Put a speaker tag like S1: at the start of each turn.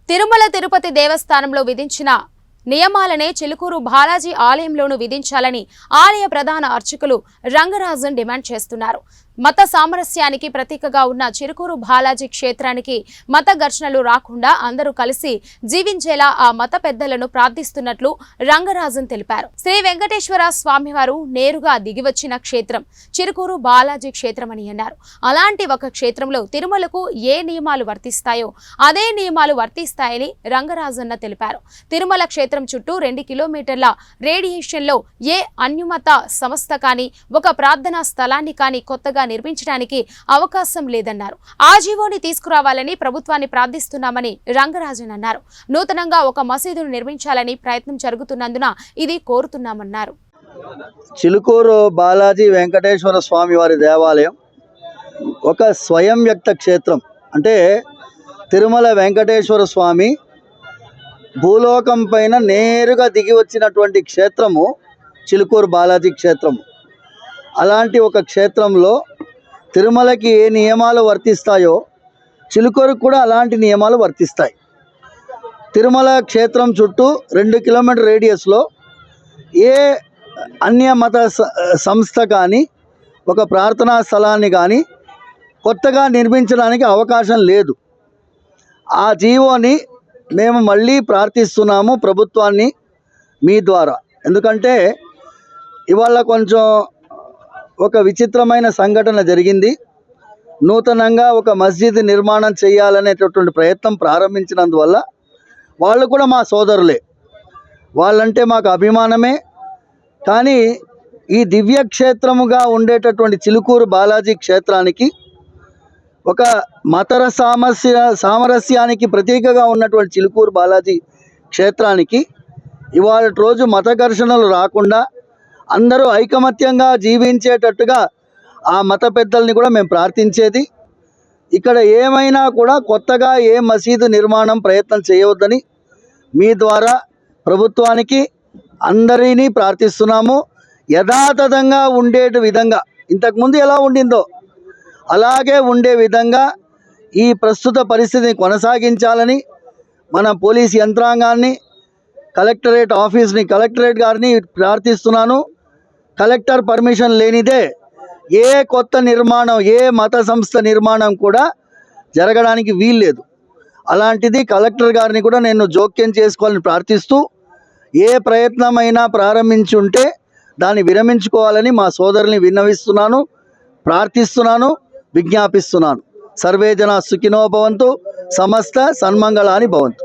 S1: తిరుమల తిరుపతి దేవస్థానంలో విధించిన నియమాలనే చిలుకూరు బాలాజీ ఆలయంలోనూ విధించాలని ఆలయ ప్రధాన అర్చకులు రంగరాజన్ డిమాండ్ చేస్తున్నారు. మత సామరస్యానికి ప్రతీకగా ఉన్న చిలుకూరు బాలాజీ క్షేత్రానికి మత ఘర్షణలు రాకుండా అందరూ కలిసి జీవించేలా ఆ మత పెద్దలను ప్రార్థిస్తున్నట్లు రంగరాజన్ తెలిపారు. శ్రీ వెంకటేశ్వర స్వామివారు నేరుగా దిగివచ్చిన క్షేత్రం చిలుకూరు బాలాజీ క్షేత్రమని అన్నారు. అలాంటి ఒక క్షేత్రంలో తిరుమలకు ఏ నియమాలు వర్తిస్తాయో అదే నియమాలు వర్తిస్తాయని రంగరాజన్న తెలిపారు. తిరుమల క్షేత్రం చుట్టూ 2 కిలోమీటర్ల రేడియేషన్ లో ఏ అన్యుమత సంస్థ కానీ ఒక ప్రార్థనా స్థలాన్ని కానీ కొత్తగా నిర్మించడానికి అవకాశం లేదన్నారు. ఆ జీవోని తీసుకురావాలని ప్రభుత్వాన్ని ప్రార్థిస్తున్నామని రంగరాజన్ అన్నారు. నూతనంగా ఒక మసీదును నిర్మించాలని ప్రయత్నం జరుగుతున్నందున ఇది కోరుతున్నామన్నారు.
S2: చిలుకూరు బాలాజీ వెంకటేశ్వర స్వామి వారి దేవాలయం ఒక స్వయం వ్యక్త క్షేత్రం. అంటే తిరుమల వెంకటేశ్వర స్వామి భూలోకం పైన నేరుగా దిగి వచ్చినటువంటి క్షేత్రము చిలుకూరు బాలాజీ క్షేత్రము. అలాంటి ఒక క్షేత్రంలో తిరుమలకి ఏ నియమాలు వర్తిస్తాయో చిలుకూరుకు కూడా అలాంటి నియమాలు వర్తిస్తాయి. తిరుమల క్షేత్రం చుట్టూ 2 కిలోమీటర్ రేడియస్లో ఏ అన్య మత సంస్థ కానీ ఒక ప్రార్థనా స్థలాన్ని కానీ కొత్తగా నిర్మించడానికి అవకాశం లేదు. ఆ జీవోని మేము మళ్ళీ ప్రార్థిస్తున్నాము ప్రభుత్వాన్ని మీ ద్వారా. ఎందుకంటే ఇవాళ కొంచెం ఒక విచిత్రమైన సంఘటన జరిగింది. నూతనంగా ఒక మస్జిద్ నిర్మాణం చేయాలనేటటువంటి ప్రయత్నం ప్రారంభించినందువల్ల వాళ్ళు కూడా మా సోదరులే, వాళ్ళంటే మాకు అభిమానమే. కానీ ఈ దివ్యక్షేత్రముగా ఉండేటటువంటి చిలుకూరు బాలాజీ క్షేత్రానికి ఒక మతర సామరస్యానికి ప్రతీకగా ఉన్నటువంటి చిలుకూరు బాలాజీ క్షేత్రానికి ఇవాళ రోజు మత ఘర్షణలు రాకుండా అందరూ ఐకమత్యంగా జీవించేటట్టుగా ఆ మత పెద్దల్ని కూడా మేము ప్రార్థించేది. ఇక్కడ ఏమైనా కూడా కొత్తగా ఏ మసీదు నిర్మాణం ప్రయత్నం చేయవద్దని మీ ద్వారా ప్రభుత్వానికి అందరినీ ప్రార్థిస్తున్నాము. యథాతథంగా ఉండే విధంగా ఇంతకుముందు ఎలా ఉండిందో అలాగే ఉండే విధంగా ఈ ప్రస్తుత పరిస్థితిని కొనసాగించాలని మన పోలీస్ యంత్రాంగాన్ని, కలెక్టరేట్ ఆఫీస్ని, కలెక్టరేట్ గారిని ప్రార్థిస్తున్నాను. కలెక్టర్ పర్మిషన్ లేనిదే ఏ కొత్త నిర్మాణం, ఏ మత సంస్థ నిర్మాణం కూడా జరగడానికి వీల్లేదు. అలాంటిది కలెక్టర్ గారిని కూడా నేను జోక్యం చేసుకోవాలని ప్రార్థిస్తూ ఏ ప్రయత్నమైనా ప్రారంభించి ఉంటే దాన్ని విరమించుకోవాలని మా సోదరుల్ని విన్నవిస్తున్నాను, ప్రార్థిస్తున్నాను, విజ్ఞాపిస్తున్నాను. సర్వే జనా సుఖినో భవంతు, సమస్త సన్మంగళాని భవంతు.